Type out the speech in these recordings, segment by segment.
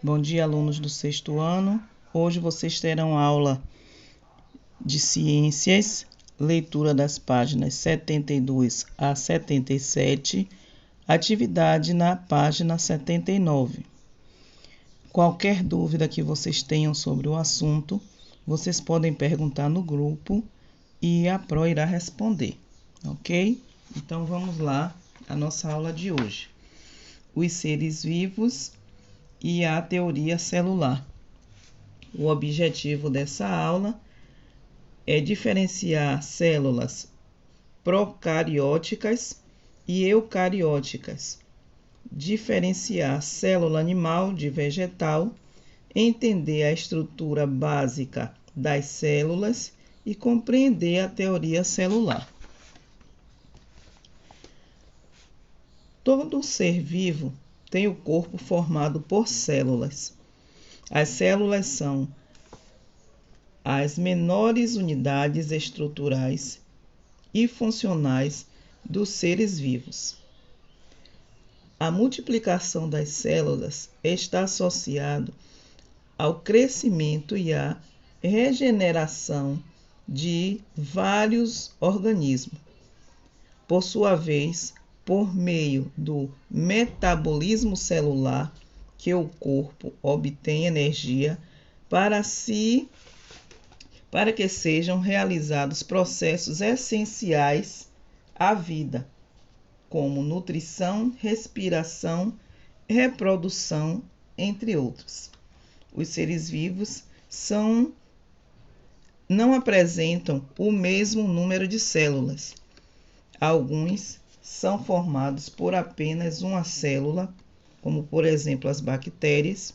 Bom dia, alunos do sexto ano. Hoje vocês terão aula de ciências, leitura das páginas 72 a 77, atividade na página 79. Qualquer dúvida que vocês tenham sobre o assunto, vocês podem perguntar no grupo e a Pro irá responder, ok? Então vamos lá, a nossa aula de hoje. Os seres vivos e a teoria celular. O objetivo dessa aula é diferenciar células procarióticas e eucarióticas, diferenciar célula animal de vegetal, entender a estrutura básica das células e compreender a teoria celular. Todo ser vivo tem o corpo formado por células. As células são as menores unidades estruturais e funcionais dos seres vivos. A multiplicação das células está associada ao crescimento e à regeneração de vários organismos. Por sua vez, por meio do metabolismo celular, que o corpo obtém energia para que sejam realizados processos essenciais à vida, como nutrição, respiração, reprodução, entre outros. Os seres vivos não apresentam o mesmo número de células. Alguns são formados por apenas uma célula, como por exemplo as bactérias,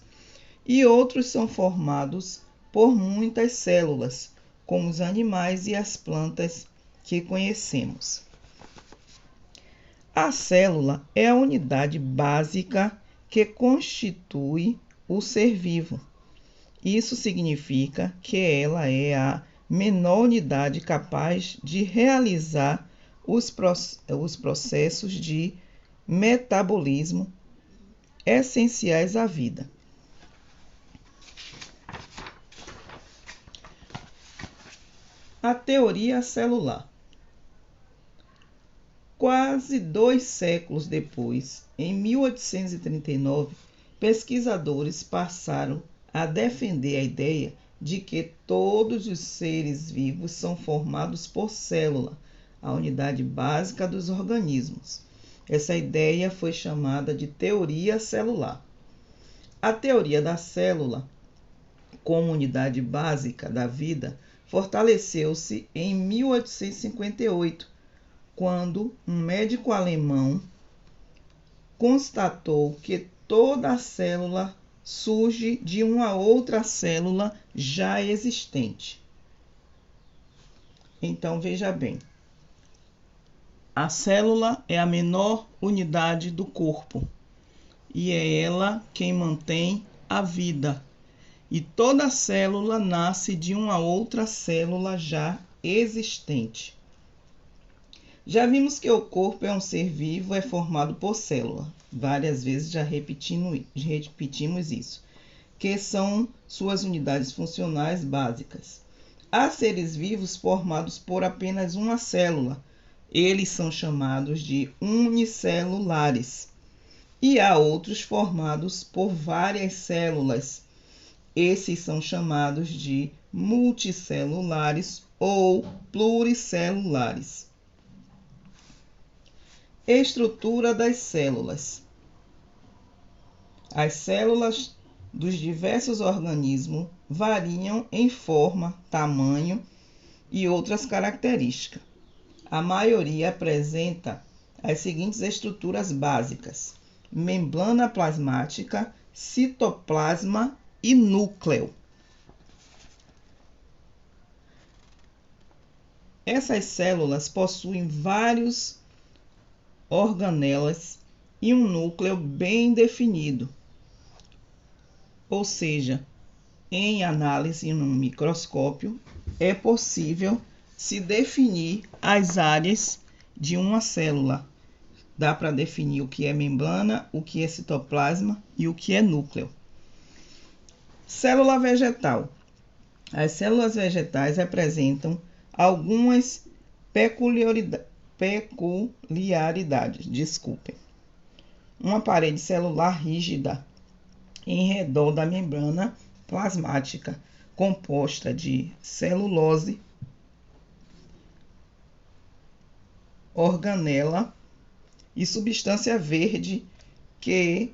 e outros são formados por muitas células, como os animais e as plantas que conhecemos. A célula é a unidade básica que constitui o ser vivo. Isso significa que ela é a menor unidade capaz de realizar os processos de metabolismo essenciais à vida. A teoria celular. Quase 2 séculos depois, em 1839, pesquisadores passaram a defender a ideia de que todos os seres vivos são formados por célula, a unidade básica dos organismos. Essa ideia foi chamada de teoria celular. A teoria da célula, como unidade básica da vida, fortaleceu-se em 1858, quando um médico alemão constatou que toda célula surge de uma outra célula já existente. Então, veja bem. A célula é a menor unidade do corpo e é ela quem mantém a vida. E toda célula nasce de uma outra célula já existente. Já vimos que o corpo é um ser vivo, é formado por célula. Várias vezes já repetimos isso, que são suas unidades funcionais básicas. Há seres vivos formados por apenas uma célula. Eles são chamados de unicelulares. E há outros formados por várias células. Esses são chamados de multicelulares ou pluricelulares. Estrutura das células. As células dos diversos organismos variam em forma, tamanho e outras características. A maioria apresenta as seguintes estruturas básicas: membrana plasmática, citoplasma e núcleo. Essas células possuem vários organelas e um núcleo bem definido. Ou seja, em análise no microscópio, é possível se definir as áreas de uma célula. Dá para definir o que é membrana, o que é citoplasma e o que é núcleo. Célula vegetal. As células vegetais apresentam algumas peculiaridades. Uma parede celular rígida em redor da membrana plasmática, composta de celulose, organela e substância verde que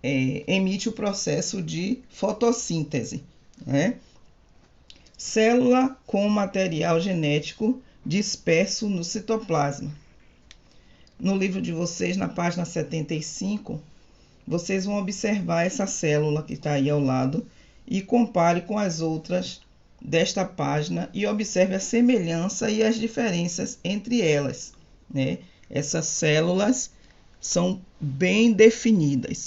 emite o processo de fotossíntese, né? Célula com material genético disperso no citoplasma. No livro de vocês, na página 75, vocês vão observar essa célula que está aí ao lado e compare com as outras desta página e observe a semelhança e as diferenças entre elas, né? Essas células são bem definidas.